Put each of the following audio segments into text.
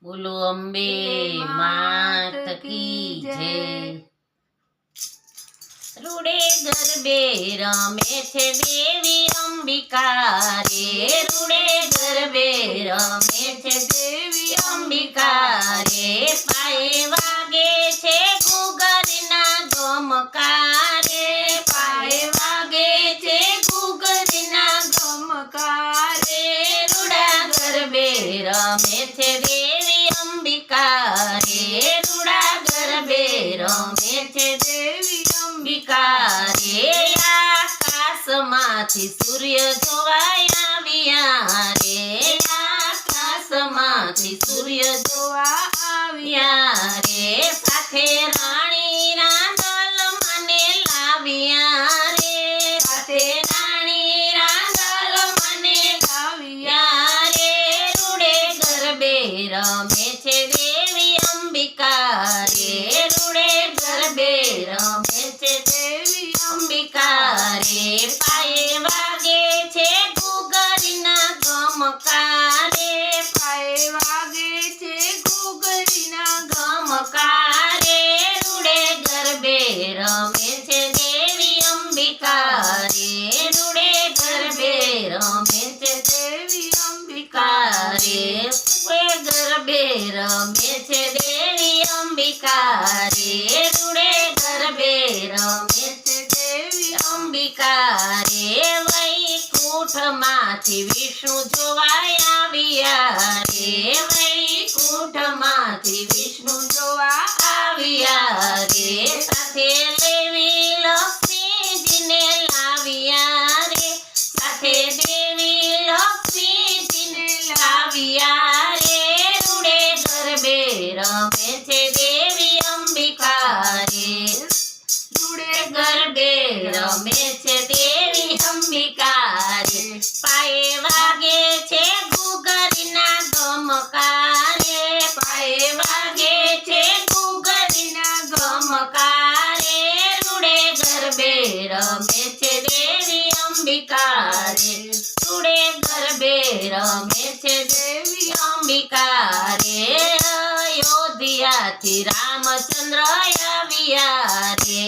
બોલો અંબે માત કી જય। રૂડે ગરબે રમે છે દેવી અંબિકા રે, રૂડે ગરબે રમે છે દેવી અંબિકા રે। પાયે વાગે છે ઘૂઘરના ગમકા રે, પાયે વાગે છે ઘૂઘરના ગમકા રે। રૂડા ગરબે રમે છે દેવી અંબિકા રે, રૂડા ગરબે રમે છે દેવી અંબિકા રે। આકાશમાંથી સૂર્ય જોવાય આવ્યા રે, આકાશમાંથી સૂર્ય જોવા આવ્યા રે। સાથે રાણીના દલ મને લાવ્યા રે, સાથે રાણીના દલ મને લાવ્યા રે। રૂડે ગરબે રમે છે દેવી અંબિકા રે, રૂડે ગરબે રમે છે દેવી અંબિકા રે। પાયે વાગે છે ઘૂઘરના ગમકા રે, પાયે વાગે છે ઘૂઘરના ગમકા રે। રૂડે ગરબે રમે છે દેવી અંબિકા રે, રૂડે ગરબે રમે છે દેવી અંબિકા રે। રૂડે ગરબે રમે છે દેવી અંબિકા રે, રૂડે ગરબે રમે છે દેવી અંબિકા રે। વૈકુંઠમાંથી વિષ્ણુ જોવાય આવ્યા રે, વૈકુંઠમાંથી વિષ્ણુ જોવા આવ્યા રે। સાથે દેવી લક્ષ્મીજીને લાવ્યા રે, સાથે દેવી લક્ષ્મીજીને લાવ્યા રે। રૂડે ગરબે રમે છે દેવી અંબિકા રે, રૂડે ગરબે રમે છે દેવી અંબિકા રે। પાયે વાગે છે ઘૂઘરના ગમકા રે, પાયે વાગે છે ઘૂઘરના ગમકા રે। રૂડે ગરબે રમે છે દેવી અંબિકા રે, રૂડે ગરબે રમે છે દેવી અંબિકા રે। અયોધ્યાથી રામચંદ્ર આવ્યા રે,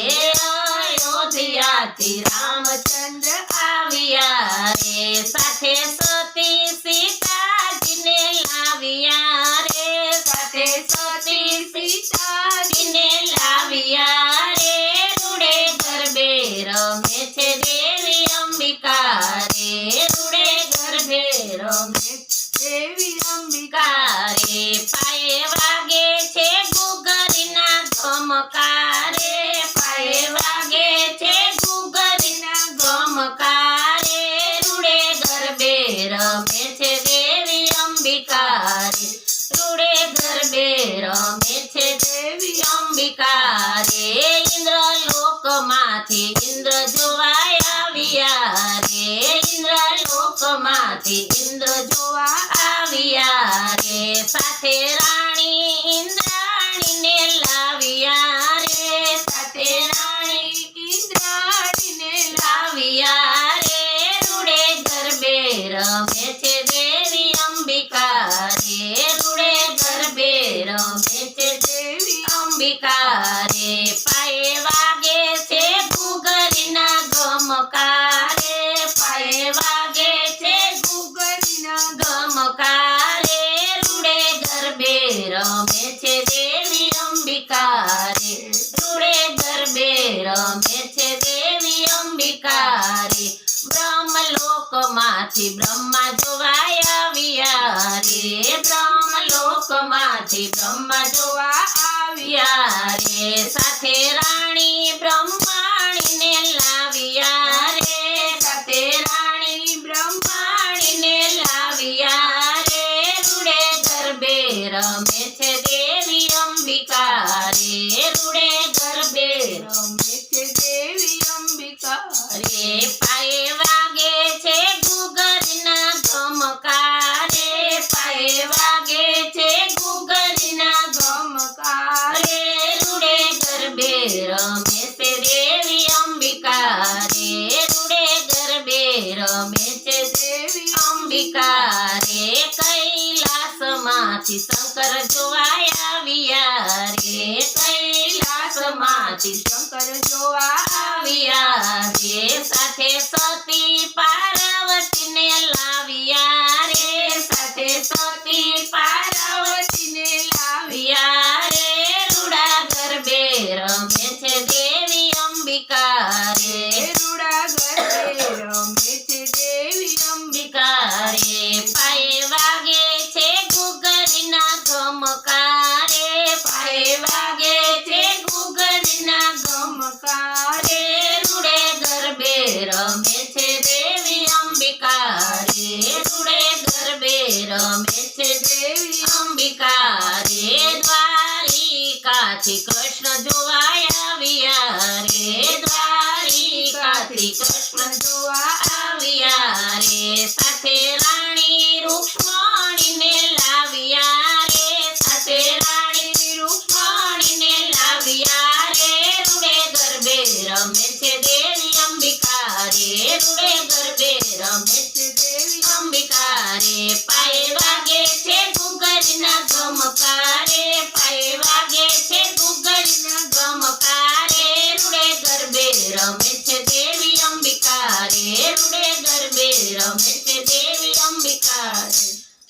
અયોધ્યાથી રામચંદ્ર આવ્યા રે। સાથે સતી સીતાજીને લાવ્યા રે, સાથે સતી સીતાજીને લાવ્યા રે। રૂડે ગરબે રમે છે દેવી અંબિકા રે, રૂડે ગરબે રમે દેવી અંબિકા રે। પાયે વાગે છે ઘૂઘરના ગમકા રે, પાયે વાગે છે ઘૂઘરના ગમકા રે। રૂડે ગરબે રમે છે દેવી અંબિકા રે, રૂડે ગરબે રમે છે દેવી અંબિકા રે। ઇન્દ્રલોકમાંથી ઇન્દ્ર જોવાય આવ્યા રે, ઇન્દ્રલોકમાંથી ઇન્દ્ર જોવા આવ્યા રે। સાથે રાણી ઇન્દ્રાણીને લાવ્યા રે, સાથે રાણી ઇન્દ્રાણીને લાવ્યા રે। રૂડે ગરબે રમે છે દેવી અંબિકા રે, રૂડે ગરબે રમે છે દેવી અંબિકા રે। પાયે વાગે છે ઘૂઘરના ગમકા રે, પાયે વાગે છે ઘૂઘરના ગમકા રે। રૂડે ગરબે રમે છે દેવી અંબિકા રે, રૂડે ગરબે રમે છે દેવી અંબિકા રે। બ્રહ્મલોકમાંથી બ્રહ્મા જોવાય આવ્યા રે, બ્રહ્મલોકમાંથી બ્રહ્મા જોવા આવ્યા રે। સાથે રાણી બ્રહ્માણીને લાવ્યા રે, સાથે રાણી બ્રહ્માણીને લાવ્યા રે। રૂડે ગરબે રમે છે દેવી અંબિકા રે, રૂડે ગરબે રમે છે દેવી અંબિકા રે। પાયે વાગે છે ઘૂઘરના ગમકા રે, પાયે વાગે છે ઘૂઘરના ગમકા રે। રૂડે ગરબે રમે છે દેવી અંબિકા રે, રૂડે ગરબે રમે છે દેવી અંબિકા રે। કૈલાસમાંથી કૈલાસમાંથી શંકર જોવા આવ્યા રે કૈલાસમાંથી શંકર જોવા આવ્યા રે સાથે સતી પાર્વતીને લાવ્યા રે સાથે સતી પાર્વતીને લાવ્યા રે રૂડા ગરબે રમે છે દેવી અંબિકા રે રૂડા ગરબે રમે છે દેવી અંબિકા રે પાયે વાગે છે ઘૂઘરીના ગમકા રે પાયે વાગે છે ઘૂઘરીના ગમકા રે રૂડે ગરબે રમે છે દેવી અંબિકા રે રૂડે ગરબે રમે છે દેવી અંબિકા રે દ્વારિકાથી કૃષ્ણ જોવા આવ્યા રે દ્વારિકાથી કૃષ્ણ જોવા આવ્યા રે સાથે રાણી રૂક્ષ્મણીને લાવ્યા રે સાથે રાણી રૂક્ષ્મણીને લાવ્યા રે રૂડે ગરબે રમે છે દેવી અંબિકા રે રૂડે ગરબે રમે છે દેવી અંબિકા રે પાયે વાગે છે ઘૂઘરીના ગમકા રે પાયે વાગે છે ઘૂઘરીના ગમકા રે રૂડે ગરબે રમે છે દેવી અંબિકા રે રૂડે ગરબે રમે છે દેવી અંબિકા રે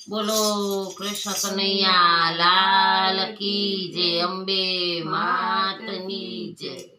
બોલો કૃષ્ણ કનૈયા લાલ કી જય અંબે માતની જય